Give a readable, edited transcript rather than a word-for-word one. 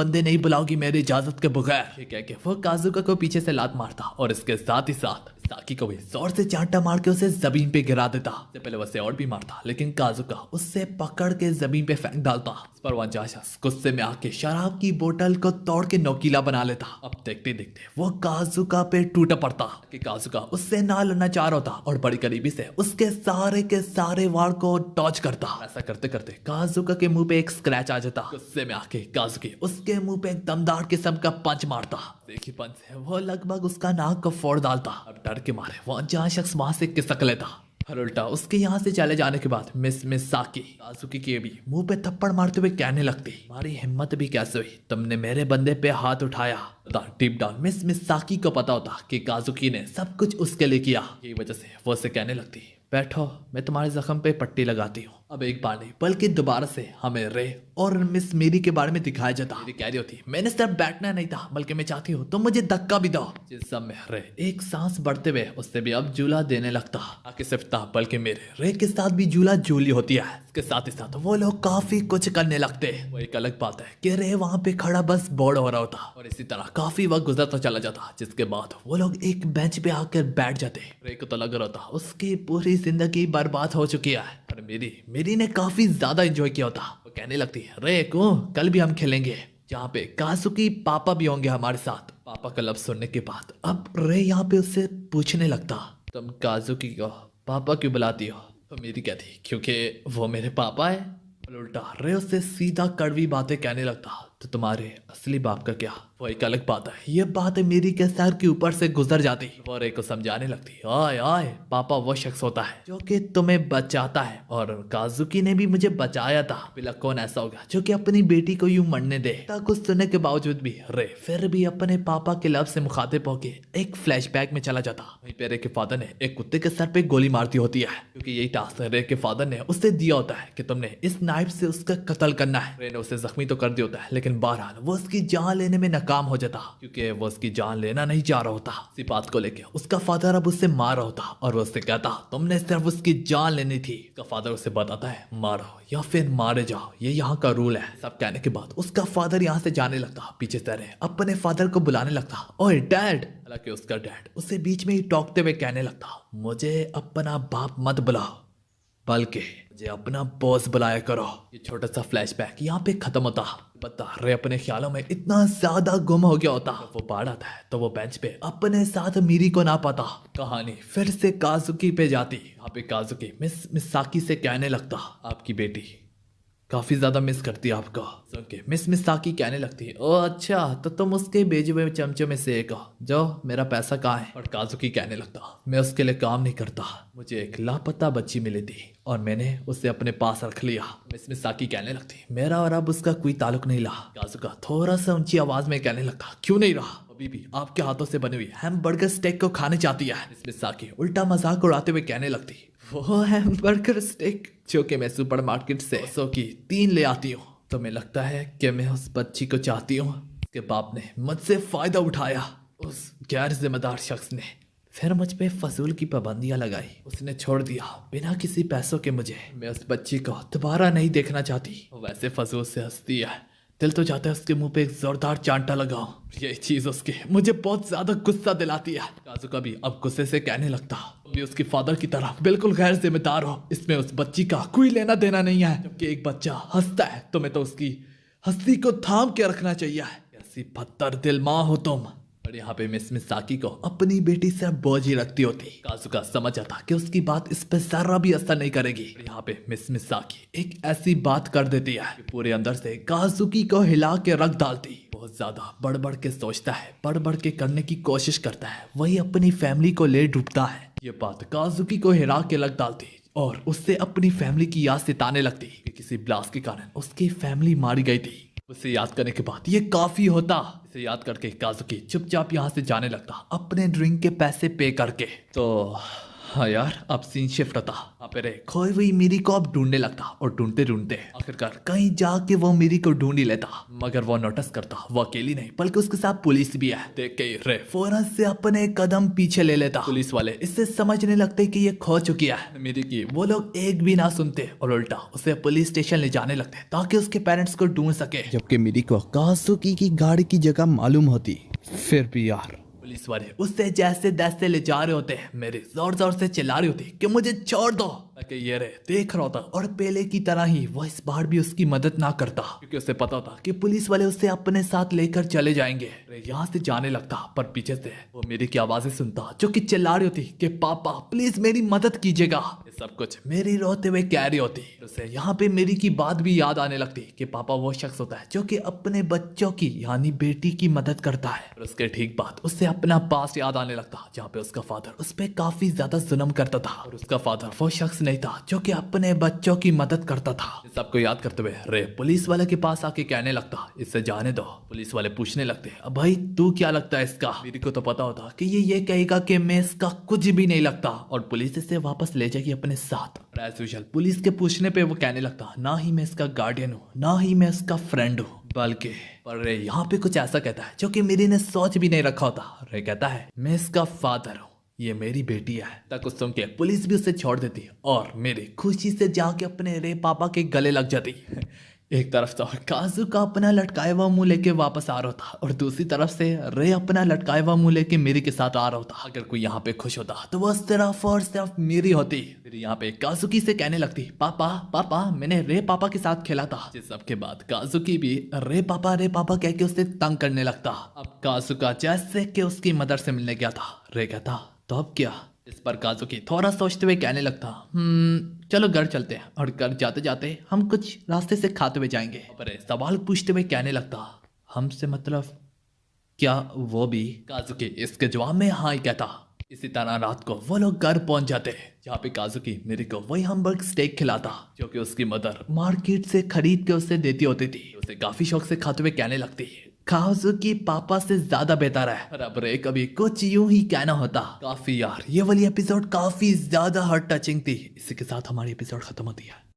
बंदे नहीं बुलाओगी मेरी इजाजत के बगैर। ये कह के वो काजुका को पीछे से लात मारता और इसके साथ ही साथ साकी को भी जोर से चांटा मार के उसे जमीन पे गिरा देता। इससे पहले वैसे और भी मारता लेकिन काजुका उससे पकड़ के जमीन पे फेंक डालता। इस पर वह शख्स गुस्से में आके शराब की बोतल को तोड़ के नोकीला बना लेता। अब देखते देखते वो काजुका पे टूटा पड़ता कि काजुका उससे ना लड़ना चाह रहा होता और बड़ी करीबी से उसके सारे वार को डॉज करता। ऐसा करते करते काजुका के मुंह पे एक स्क्रैच आ जाता। गुस्से में आके काजुकी उसके मुंह पे एक दमदार किस्म का पंच मारता। देखी पंच से वो लगभग उसका नाक को फोड़ डालता। अब डर के मारे वो अनजान शख्स वहां से खिसक लेता और उल्टा उसके यहाँ से चले जाने के बाद मिस साकी काजुकी के भी मुंह पे थप्पड़ मारते हुए कहने लगती, हमारी हिम्मत भी कैसे हुई, तुमने मेरे बंदे पे हाथ उठाया। डीप डाउन मिस साकी को पता होता कि काजुकी ने सब कुछ उसके लिए किया। यही वजह से वो उसे कहने लगती, बैठो मैं तुम्हारे जख्म पे पट्टी लगाती हूँ। अब एक बार नहीं बल्कि दोबारा से हमें रे और मिस मेरी के बारे में दिखाया जाता। मेरी कह रही होती, मैंने सिर्फ बैठना नहीं था बल्कि मैं चाहती हूँ तुम मुझे धक्का भी दो। जिस समय रे एक सांस बढ़ते हुए उससे भी अब जूला देने लगता। आके सिर्फ था बल्कि मेरे रे के साथ भी जूला जूली होती है। इसके साथ ही साथ वो लोग काफी कुछ करने लगते। वो एक अलग बात है कि रे वहां पे खड़ा बस बोर्ड हो रहा होता और इसी तरह काफी वक्त गुजरता चला जाता, जिसके बाद वो लोग एक बेंच पे आकर बैठ जाते। रे को तो लग रहा था उसकी पूरी जिंदगी बर्बाद हो चुकी है और मेरी ने काफी ज्यादा एंजॉय किया होता। वो कहने लगती है, रे को कल भी हम खेलेंगे जहाँ पे काजुकी पापा भी होंगे हमारे साथ। पापा का लफ्ज सुनने के बाद अब रे यहाँ पे उससे पूछने लगता, तुम काजुकी को पापा क्यों बुलाती हो? तो मेरी कहती, क्योंकि वो मेरे पापा है। और उल्टा रे उससे सीधा कड़वी बातें कहने लगता, तो तुम्हारे असली बाप का क्या? वो एक अलग बात है। ये बात मेरी के सर के ऊपर से गुजर जाती। वो रे को समझाने लगती, आय आय पापा वो शख्स होता है जो कि तुम्हें बचाता है और काजुकी ने भी मुझे बचाया था। बिला कौन ऐसा होगा जो कि अपनी बेटी को यूं मरने दे? कुछ सुनने के बावजूद भी रे फिर भी अपने पापा के लफ्ज से मुखातिब होके एक फ्लैशबैक में चला जाता। वहीं पे रे के फादर ने एक कुत्ते के सर पे गोली मारती होती है, क्योंकि यही टास्क रे के फादर ने उससे दिया होता है कि तुमने इस नाइफ से उसका कत्ल करना है। रे ने उसे जख्मी तो कर दिया होता है लेकिन बहरहाल वो उसकी जान लेने में नाकाम हो जाता, क्योंकि वो उसकी जान लेना नहीं चाह रहा होता। इसी बात को लेकर उसका फादर अब उससे मार रहा होता और वो उससे कहता, तुमने सिर्फ उसकी जान लेनी थी। उसका फादर उसे बताता है, मारो या फिर मारे जाओ, ये यहाँ का रूल है। सब कहने के बाद उसका फादर यहाँ से जाने लगता। पीछे से रे अपने फादर को बुलाने लगता, ओए डैड। हालांकि उसका डैड उसे बीच में ही टोकते हुए कहने लगता, मुझे अपना बाप मत बुलाओ बल्कि मुझे अपना बॉस बुलाया करो। ये छोटा सा फ्लैशबैक यहाँ पे खत्म होता। बता रे अपने ख्यालों में इतना ज्यादा गुम हो गया होता। वो बाहर आता है तो वो बेंच पे अपने साथ मीरी को ना पाता। कहानी फिर से काजुकी पे जाती। यहाँ पे काजुकी मिस साकी से कहने लगता, आपकी बेटी काफी ज्यादा मिस करती है आपको। सुन के मिस साकी कहने लगती है, ओ अच्छा तो तुम उसके भेजे हुए चमचों में से एक हो। जो मेरा पैसा कहाँ है? और काजुकी कहने लगता, मैं उसके लिए काम नहीं करता, मुझे एक लापता बच्ची मिली थी और मैंने उसे अपने पास रख लिया। मिस साकी कहने लगती, मेरा और अब उसका कोई ताल्लुक नहीं रहा। काजुका थोड़ा सा ऊंची आवाज में कहने लगता, क्यों नहीं रहा? अभी भी आपके हाथों से बनी हुई हैमबर्गर स्टेक को खाने चाहती है। मिस साकी उल्टा मजाक उड़ाते हुए कहने लगती, वो हैमबर्गर स्टेक जो कि मैं सुपरमार्केट से 100 की 3 ले आती हूँ। तुम्हें लगता है कि मैं उस बच्ची को चाहती हूँ? उसके बाप ने मुझसे फायदा उठाया। उस गैर जिम्मेदार शख्स ने फिर मुझ पे फजूल की पाबंदियां लगाई। उसने छोड़ दिया बिना किसी पैसों के मुझे। मैं उस बच्ची को दोबारा नहीं देखना चाहती। वैसे फजूल से हंसती है, दिल तो चाहता है उसके मुंह पे एक जोरदार चांटा लगाऊं। ये चीज उसके मुझे बहुत ज्यादा गुस्सा दिलाती है। काजुका भी अब गुस्से से कहने लगता, तुम भी उसकी फादर की तरह बिल्कुल गैर जिम्मेदार हो। इसमें उस बच्ची का कोई लेना देना नहीं है। जबकि एक बच्चा हंसता है तुम्हें तो उसकी हंसी को थाम के रखना चाहिए। ऐसी पत्थर दिल माँ हो तुम। और यहाँ पे मिस साकी को अपनी बेटी से बोझ ही रखती होती। काजुका समझ आता कि उसकी बात इस पे जरा भी असर नहीं करेगी। यहाँ पे मिस साकी एक ऐसी बात कर देती है कि पूरे अंदर से काजुकी को हिला के रख डालती। बहुत ज्यादा बढ़ बढ़ के सोचता है, बढ़ बढ़ के करने की कोशिश करता है, वही अपनी फैमिली को ले डूबता है। ये बात काजुकी को हिला के रख डालती और उससे अपनी फैमिली की याद सताने लगती कि किसी ब्लास्ट के कारण उसकी फैमिली मारी गई थी। उसे याद करने के बाद ये काफी होता। इसे याद करके काजुकी चुपचाप यहाँ से जाने लगता अपने ड्रिंक के पैसे पे करके। तो हाँ यार, अब सीन शिफ्ट होता। अब रे खोई हुई मीरी को अब ढूंढने लगता और ढूंढते ढूंढते आखिरकार कहीं जाके वो मीरी को ढूंढ ही लेता। मगर वो नोटिस करता वो अकेली नहीं बल्कि उसके साथ पुलिस भी है। देख के रे फौरन से अपने कदम पीछे ले लेता। पुलिस वाले इससे समझने लगते कि ये खो चुकी है मीरी की। वो लोग एक भी ना सुनते और उल्टा उसे पुलिस स्टेशन ले जाने लगते ताकि उसके पेरेंट्स को ढूंढ सके। जबकि मीरी को काजुकी की गाड़ी की जगह मालूम होती, फिर भी यार पुलिस वाले उससे जैसे तैसे ले जा रहे होते। मेरे जोर जोर से चिल्ला रही होती कि मुझे छोड़ दो। ये रे देख रहा होता और पहले की तरह ही वो इस बार भी उसकी मदद ना करता क्योंकि उसे पता था कि पुलिस वाले उसे अपने साथ लेकर चले जाएंगे। यहाँ से जाने लगता पर पीछे से वो मेरी की आवाजें सुनता जो कि चिल्ला रही होती कि पापा प्लीज मेरी मदद कीजिएगा। ये सब कुछ मेरी रोते हुए कह रही होती। उसे यहाँ पे मेरी की बात भी याद आने लगती कि पापा वो शख्स होता है जो कि अपने बच्चों की यानी बेटी की मदद करता है। और उसके ठीक बाद उससे अपना पास्ट याद आने लगता जहाँ पे उसका फादर उस पर काफी ज्यादा जुल्म करता था और उसका फादर वो शख्स नहीं था जो कि अपने बच्चों की मदद करता था। इस सबको याद करते हुए रे पुलिस वाले के पास आके कहने लगता इससे जाने दो। पुलिस वाले पूछने लगते अब भाई तू क्या लगता है इसका। मेरी को तो पता होता कि ये कहेगा कि मैं इसका कुछ भी नहीं लगता और पुलिस इसे वापस ले जाएगी अपने साथ। एज यूजुअल पुलिस के पूछने पे वो कहने लगता ना ही मैं इसका गार्डियन हूँ ना ही मैं इसका फ्रेंड हूँ बल्कि पर रे यहाँ पे कुछ ऐसा कहता है जो कि मेरी ने सोच भी नहीं रखा होता। रे कहता है मैं इसका फादर हूँ, ये मेरी बेटी है। तक उस सुन के पुलिस भी उसे छोड़ देती और मेरी खुशी से जाके अपने रे पापा के गले लग जाती। एक तरफ तो काजू का अपना लटकाया हुआ मुंह लेके वापस आ रहा था और दूसरी तरफ से रे अपना लटकाया हुआ मुंह लेके मेरी के साथ आ रहा होता। अगर कोई यहाँ पे खुश होता तो वो सिर्फ और सिर्फ मेरी होती। फिर यहाँ पे काजुकी से कहने लगती पापा पापा मैंने रे पापा के साथ खेला था। जिस सब के बाद काजुकी भी रे पापा कह के उसे तंग करने लगता। अब काजुका जैसे कि उसकी मदर से मिलने गया था। रे कहता तो अब क्या। इस पर काजुकी थोड़ा सोचते हुए कहने लगता चलो घर चलते हैं और घर जाते जाते हम कुछ रास्ते से खाते हुए जाएंगे। पर सवाल पूछते हुए कहने लगता हमसे मतलब क्या वो भी। काजुकी इसके जवाब में हाँ ही कहता। इसी तरह रात को वो लोग घर पहुंच जाते जहाँ पे काजुकी मेरी को वही हमबर्ग स्टेक खिलाता जो कि उसकी मदर मार्केट से खरीद के उसे देती होती थी। उसे काफी शौक से खाते हुए कहने लगती काजुकी पापा से ज्यादा बेहतर है। और अब रे कभी कुछ यूं ही कहना होता। काफी यार ये वाली एपिसोड काफी ज्यादा हार्ट टचिंग थी। इसी के साथ हमारी एपिसोड खत्म होती है।